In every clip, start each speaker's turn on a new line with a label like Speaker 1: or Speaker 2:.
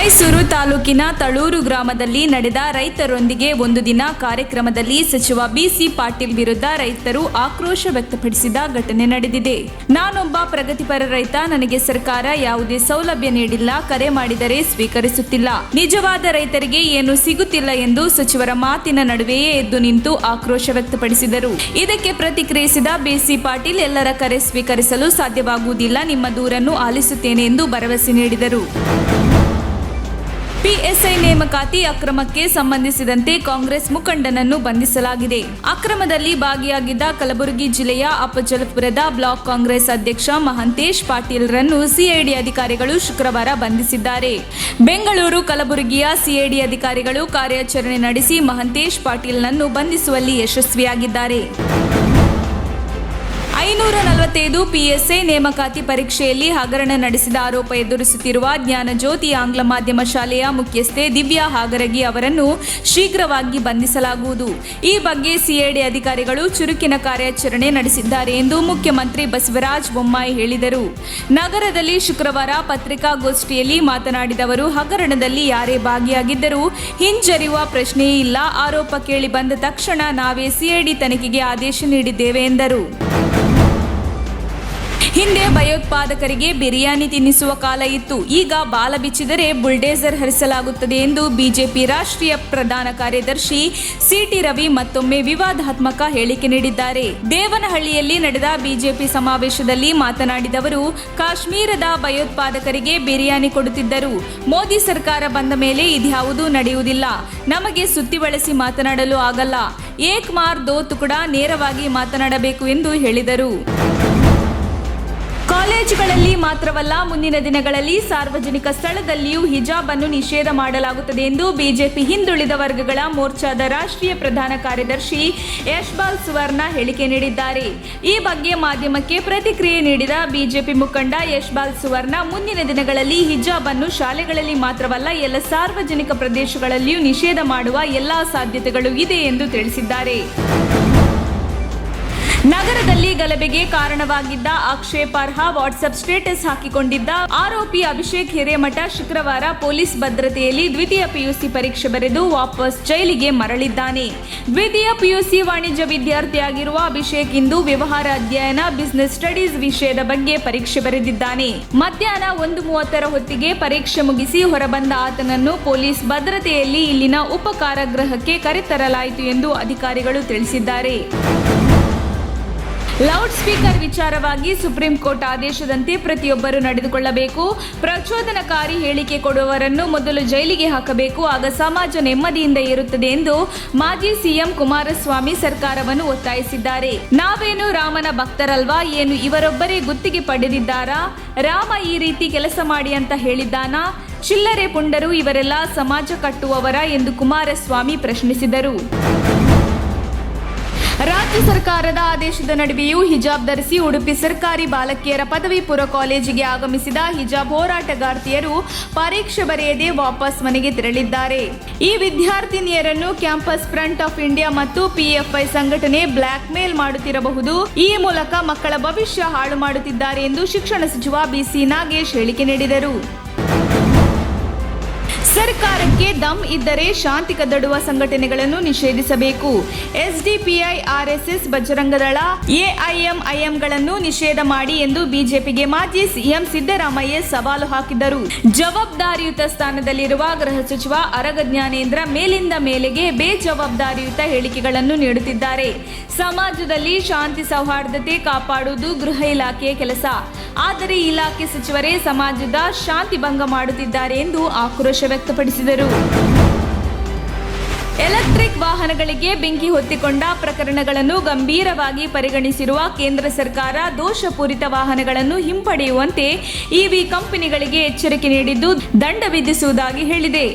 Speaker 1: ಮೈಸೂರು ತಾಲೂಕಿನ ತಳೂರು ಗ್ರಾಮದಲ್ಲಿ ನಡೆದ ರೈತರೊಂದಿಗೆ ಒಂದು ದಿನ ಕಾರ್ಯಕ್ರಮದಲ್ಲಿ ಸಚಿವ ಬಿಸಿ ಪಾಟೀಲ್ ವಿರುದ್ಧ ರೈತರು ಆಕ್ರೋಶ ವ್ಯಕ್ತಪಡಿಸಿದ ಘಟನೆ ನಡೆದಿದೆ. ನಾನೊಬ್ಬ ಪ್ರಗತಿಪರ ರೈತ, ನನಗೆ ಸರ್ಕಾರ ಯಾವುದೇ ಸೌಲಭ್ಯ ನೀಡಿಲ್ಲ, ಕರೆ ಮಾಡಿದರೆ ಸ್ವೀಕರಿಸುತ್ತಿಲ್ಲ, ನಿಜವಾದ ರೈತರಿಗೆ ಏನು ಸಿಗುತ್ತಿಲ್ಲ ಎಂದು ಸಚಿವರ ಮಾತಿನ ನಡುವೆಯೇ ಎದ್ದು ನಿಂತು ಆಕ್ರೋಶ ವ್ಯಕ್ತಪಡಿಸಿದರು. ಇದಕ್ಕೆ ಪ್ರತಿಕ್ರಿಯಿಸಿದ ಬಿಸಿ ಪಾಟೀಲ್, ಎಲ್ಲರ ಕರೆ ಸ್ವೀಕರಿಸಲು ಸಾಧ್ಯವಾಗುವುದಿಲ್ಲ, ನಿಮ್ಮ ದೂರನ್ನು ಆಲಿಸುತ್ತೇನೆ ಎಂದು ಭರವಸೆ ನೀಡಿದರು. ಪಿಎಸ್ಐ ನೇಮಕಾತಿ ಅಕ್ರಮಕ್ಕೆ ಸಂಬಂಧಿಸಿದಂತೆ ಕಾಂಗ್ರೆಸ್ ಮುಖಂಡನನ್ನು ಬಂಧಿಸಲಾಗಿದೆ. ಅಕ್ರಮದಲ್ಲಿ ಭಾಗಿಯಾಗಿದ್ದ ಕಲಬುರಗಿ ಜಿಲ್ಲೆಯ ಅಫಜಲಪುರದ ಬ್ಲಾಕ್ ಕಾಂಗ್ರೆಸ್ ಅಧ್ಯಕ್ಷ ಮಹಂತೇಶ್ ಪಾಟೀಲ್ರನ್ನು ಸಿಐಡಿ ಅಧಿಕಾರಿಗಳು ಶುಕ್ರವಾರ ಬಂಧಿಸಿದ್ದಾರೆ. ಬೆಂಗಳೂರು ಕಲಬುರಗಿಯ ಸಿಐಡಿ ಅಧಿಕಾರಿಗಳು ಕಾರ್ಯಾಚರಣೆ ನಡೆಸಿ ಮಹಂತೇಶ್ ಪಾಟೀಲ್ನನ್ನು ಬಂಧಿಸುವಲ್ಲಿ ಯಶಸ್ವಿಯಾಗಿದ್ದಾರೆ. 545 ಪಿಎಸ್ಐ ನೇಮಕಾತಿ ಪರೀಕ್ಷೆಯಲ್ಲಿ ಹಗರಣ ನಡೆಸಿದ ಆರೋಪ ಎದುರಿಸುತ್ತಿರುವ ಜ್ಞಾನಜ್ಯೋತಿ ಆಂಗ್ಲ ಮಾಧ್ಯಮ ಶಾಲೆಯ ಮುಖ್ಯಸ್ಥೆ ದಿವ್ಯಾ ಹಾಗರಗಿ ಅವರನ್ನು ಶೀಘ್ರವಾಗಿ ಬಂಧಿಸಲಾಗುವುದು. ಈ ಬಗ್ಗೆ ಸಿಐಡಿ ಅಧಿಕಾರಿಗಳು ಚುರುಕಿನ ಕಾರ್ಯಾಚರಣೆ ನಡೆಸಿದ್ದಾರೆ ಎಂದು ಮುಖ್ಯಮಂತ್ರಿ ಬಸವರಾಜ ಬೊಮ್ಮಾಯಿ ಹೇಳಿದರು. ನಗರದಲ್ಲಿ ಶುಕ್ರವಾರ ಪತ್ರಿಕಾಗೋಷ್ಠಿಯಲ್ಲಿ ಮಾತನಾಡಿದ ಅವರು, ಹಗರಣದಲ್ಲಿ ಯಾರೇ ಭಾಗಿಯಾಗಿದ್ದರೂ ಹಿಂಜರಿಯುವ ಪ್ರಶ್ನೆಯೇ ಇಲ್ಲ. ಆರೋಪ ಕೇಳಿ ಬಂದ ತಕ್ಷಣ ನಾವೇ ಸಿಐಡಿ ತನಿಖೆಗೆ ಆದೇಶ ನೀಡಿದ್ದೇವೆ ಎಂದರು. ಹಿಂದೆ ಭಯೋತ್ಪಾದಕರಿಗೆ ಬಿರಿಯಾನಿ ತಿನ್ನಿಸುವ ಕಾಲ ಇತ್ತು, ಈಗ ಬಾಲ ಬಿಚ್ಚಿದರೆ ಬುಲ್ಡೇಸರ್ ಹರಿಸಲಾಗುತ್ತದೆ ಎಂದು ಬಿಜೆಪಿ ರಾಷ್ಟ್ರೀಯ ಪ್ರಧಾನ ಕಾರ್ಯದರ್ಶಿ ಸಿಟಿ ರವಿ ಮತ್ತೊಮ್ಮೆ ವಿವಾದಾತ್ಮಕ ಹೇಳಿಕೆ ನೀಡಿದ್ದಾರೆ. ದೇವನಹಳ್ಳಿಯಲ್ಲಿ ನಡೆದ ಬಿಜೆಪಿ ಸಮಾವೇಶದಲ್ಲಿ ಮಾತನಾಡಿದ ಅವರು, ಕಾಶ್ಮೀರದ ಭಯೋತ್ಪಾದಕರಿಗೆ ಬಿರಿಯಾನಿ ಕೊಡುತ್ತಿದ್ದರು. ಮೋದಿ ಸರ್ಕಾರ ಬಂದ ಮೇಲೆ ಇದ್ಯಾವುದೂ ನಡೆಯುವುದಿಲ್ಲ. ನಮಗೆ ಸುತ್ತಿ ಬಳಸಿ ಮಾತನಾಡಲು ಆಗಲ್ಲ. ಏಕ್ ಮಾರ್ ದೋ ತುಕುಡ, ನೇರವಾಗಿ ಮಾತನಾಡಬೇಕು ಎಂದು ಹೇಳಿದರು. ಕಾಲೇಜುಗಳಲ್ಲಿ ಮಾತ್ರವಲ್ಲ, ಮುಂದಿನ ದಿನಗಳಲ್ಲಿ ಸಾರ್ವಜನಿಕ ಸ್ಥಳದಲ್ಲಿಯೂ ಹಿಜಾಬ್ ಅನ್ನು ನಿಷೇಧ ಮಾಡಲಾಗುತ್ತದೆ ಎಂದು ಬಿಜೆಪಿ ಹಿಂದುಳಿದ ವರ್ಗಗಳ ಮೋರ್ಚಾದ ರಾಷ್ಟ್ರೀಯ ಪ್ರಧಾನ ಕಾರ್ಯದರ್ಶಿ ಯಶ್ಪಾಲ್ ಸುವರ್ಣ ಹೇಳಿಕೆ ನೀಡಿದ್ದಾರೆ. ಈ ಬಗ್ಗೆ ಮಾಧ್ಯಮಕ್ಕೆ ಪ್ರತಿಕ್ರಿಯೆ ನೀಡಿದ ಬಿಜೆಪಿ ಮುಖಂಡ ಯಶ್ಪಾಲ್ ಸುವರ್ಣ, ಮುಂದಿನ ದಿನಗಳಲ್ಲಿ ಹಿಜಾಬ್ ಅನ್ನು ಶಾಲೆಗಳಲ್ಲಿ ಮಾತ್ರವಲ್ಲ, ಎಲ್ಲ ಸಾರ್ವಜನಿಕ ಪ್ರದೇಶಗಳಲ್ಲಿಯೂ ನಿಷೇಧ ಮಾಡುವ ಎಲ್ಲಾ ಸಾಧ್ಯತೆಗಳು ಇದೆ ಎಂದು ತಿಳಿಸಿದ್ದಾರೆ. ನಗರದಲ್ಲಿ ಗಲಭೆಗೆ ಕಾರಣವಾಗಿದ್ದ ಆಕ್ಷೇಪಾರ್ಹ ವಾಟ್ಸ್ಆಪ್ ಸ್ಟೇಟಸ್ ಹಾಕಿಕೊಂಡಿದ್ದ ಆರೋಪಿ ಅಭಿಷೇಕ್ ಹಿರೇಮಠ ಶುಕ್ರವಾರ ಪೊಲೀಸ್ ಭದ್ರತೆಯಲ್ಲಿ ದ್ವಿತೀಯ ಪಿಯುಸಿ ಪರೀಕ್ಷೆ ಬರೆದು ವಾಪಸ್ ಜೈಲಿಗೆ ಮರಳಿದ್ದಾನೆ. ದ್ವಿತೀಯ ಪಿಯುಸಿ ವಾಣಿಜ್ಯ ವಿದ್ಯಾರ್ಥಿಯಾಗಿರುವ ಅಭಿಷೇಕ್ ಇಂದು ವ್ಯವಹಾರ ಅಧ್ಯಯನ ಬಿಸಿನೆಸ್ ಸ್ಟಡೀಸ್ ವಿಷಯದ ಬಗ್ಗೆ ಪರೀಕ್ಷೆ ಬರೆದಿದ್ದಾನೆ. ಮಧ್ಯಾಹ್ನ 1:30 ಹೊತ್ತಿಗೆ ಪರೀಕ್ಷೆ ಮುಗಿಸಿ ಹೊರಬಂದ ಆತನನ್ನು ಪೊಲೀಸ್ ಭದ್ರತೆಯಲ್ಲಿ ಇಲ್ಲಿನ ಉಪ ಕಾರಾಗೃಹಕ್ಕೆ ಕರೆತರಲಾಯಿತು ಎಂದು ಅಧಿಕಾರಿಗಳು ತಿಳಿಸಿದ್ದಾರೆ. ಲೌಡ್ ಸ್ಪೀಕರ್ ವಿಚಾರವಾಗಿ ಸುಪ್ರೀಂ ಕೋರ್ಟ್ ಆದೇಶದಂತೆ ಪ್ರತಿಯೊಬ್ಬರು ನಡೆದುಕೊಳ್ಳಬೇಕು. ಪ್ರಚೋದನಕಾರಿ ಹೇಳಿಕೆ ಕೊಡುವವರನ್ನು ಮೊದಲು ಜೈಲಿಗೆ ಹಾಕಬೇಕು, ಆಗ ಸಮಾಜ ನೆಮ್ಮದಿಯಿಂದ ಇರುತ್ತದೆ ಎಂದು ಮಾಜಿ ಸಿಎಂ ಕುಮಾರಸ್ವಾಮಿ ಸರ್ಕಾರವನ್ನು ಒತ್ತಾಯಿಸಿದ್ದಾರೆ. ನಾವೇನು ರಾಮನ ಭಕ್ತರಲ್ವಾ, ಏನು ಇವರೊಬ್ಬರೇ ಗುತ್ತಿಗೆ ಪಡೆದಿದ್ದಾರಾ? ರಾಮ ಈ ರೀತಿ ಕೆಲಸ ಮಾಡಿ ಅಂತ ಹೇಳಿದ್ದಾನಾ? ಚಿಲ್ಲರೆ ಪುಂಡರು ಇವರೆಲ್ಲ ಸಮಾಜ ಕಟ್ಟುವವರ ಎಂದು ಕುಮಾರಸ್ವಾಮಿ ಪ್ರಶ್ನಿಸಿದರು. ರಾಜ್ಯ ಸರ್ಕಾರದ ಆದೇಶದ ನಡುವೆಯೂ ಹಿಜಾಬ್ ಧರಿಸಿ ಉಡುಪಿ ಸರ್ಕಾರಿ ಬಾಲಕಿಯರ ಪದವಿ ಪೂರ್ವ ಕಾಲೇಜಿಗೆ ಆಗಮಿಸಿದ ಹಿಜಾಬ್ ಹೋರಾಟಗಾರ್ತಿಯರು ಪರೀಕ್ಷೆ ಬರೆಯದೆ ವಾಪಸ್ ಮನೆಗೆ ತೆರಳಿದ್ದಾರೆ. ಈ ವಿದ್ಯಾರ್ಥಿನಿಯರನ್ನು ಕ್ಯಾಂಪಸ್ ಫ್ರಂಟ್ ಆಫ್ ಇಂಡಿಯಾ ಮತ್ತು ಪಿಎಫ್ಐ ಸಂಘಟನೆ ಬ್ಲಾಕ್ ಮೇಲ್ ಮಾಡುತ್ತಿರಬಹುದು. ಈ ಮೂಲಕ ಮಕ್ಕಳ ಭವಿಷ್ಯ ಹಾಳು ಮಾಡುತ್ತಿದ್ದಾರೆ ಎಂದು ಶಿಕ್ಷಣ ಸಚಿವ ಬಿಸಿ ನಾಗೇಶ್ ಹೇಳಿಕೆ ನೀಡಿದರು. ಸರ್ಕಾರಕ್ಕೆ ದಮ್ ಇದ್ದರೆ ಶಾಂತಿ ಕದಡುವ ಸಂಘಟನೆಗಳನ್ನು ನಿಷೇಧಿಸಬೇಕು. ಎಸ್ಡಿಪಿಐ, ಆರ್ಎಸ್ಎಸ್, ಬಜರಂಗದಳ, ಎಐಎಂಐಎಂಗಳನ್ನು ನಿಷೇಧ ಮಾಡಿ ಎಂದು ಬಿಜೆಪಿಗೆ ಮಾಜಿ ಸಿಎಂ ಸಿದ್ದರಾಮಯ್ಯ ಸವಾಲು ಹಾಕಿದರು. ಜವಾಬ್ದಾರಿಯುತ ಸ್ಥಾನದಲ್ಲಿರುವ ಗೃಹ ಸಚಿವ ಆರಗ ಜ್ಞಾನೇಂದ್ರ ಮೇಲಿಂದ ಮೇಲೆಗೆ ಬೇಜವಾಬ್ದಾರಿಯುತ ಹೇಳಿಕೆಗಳನ್ನು ನೀಡುತ್ತಿದ್ದಾರೆ. ಸಮಾಜದಲ್ಲಿ ಶಾಂತಿ ಸೌಹಾರ್ದತೆ ಕಾಪಾಡುವುದು ಗೃಹ ಇಲಾಖೆಯ ಕೆಲಸ. ಆದರೆ ಇಲಾಖೆ ಸಚಿವರೇ ಸಮಾಜದ ಶಾಂತಿ ಭಂಗ ಮಾಡುತ್ತಿದ್ದಾರೆ ಎಂದು ಆಕ್ರೋಶ ವ್ಯಕ್ತಪಡಿಸಿದರು. ಎಲೆಕ್ಟ್ರಿಕ್ ವಾಹನಗಳಿಗೆ ಬೆಂಕಿ ಹೊತ್ತಿಕೊಂಡ ಪ್ರಕರಣಗಳನ್ನು ಗಂಭೀರವಾಗಿ ಪರಿಗಣಿಸಿರುವ ಕೇಂದ್ರ ಸರ್ಕಾರ ದೋಷಪೂರಿತ ವಾಹನಗಳನ್ನು ಹಿಂಪಡೆಯುವಂತೆ ಇವಿ ಕಂಪನಿಗಳಿಗೆ ಎಚ್ಚರಿಕೆ ನೀಡಿದ್ದು ದಂಡ ವಿಧಿಸುವುದಾಗಿ ಹೇಳಿದೆ.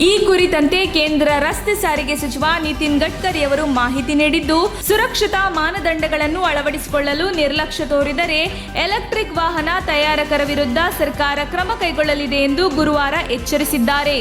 Speaker 1: ಈ ಕುರಿತಂತೆ ಕೇಂದ್ರ ರಸ್ತೆ ಸಾರಿಗೆ ಸಚಿವ ನಿತಿನ್ ಗಡ್ಕರಿ ಅವರು ಮಾಹಿತಿ ನೀಡಿದ್ದು, ಸುರಕ್ಷತಾ ಮಾನದಂಡಗಳನ್ನು ಅಳವಡಿಸಿಕೊಳ್ಳಲು ನಿರ್ಲಕ್ಷ್ಯ ತೋರಿದರೆ ಎಲೆಕ್ಟ್ರಿಕ್ ವಾಹನ ತಯಾರಕರ ವಿರುದ್ಧ ಸರ್ಕಾರ ಕ್ರಮ ಕೈಗೊಳ್ಳಲಿದೆ ಎಂದು ಗುರುವಾರ ಎಚ್ಚರಿಸಿದ್ದಾರೆ.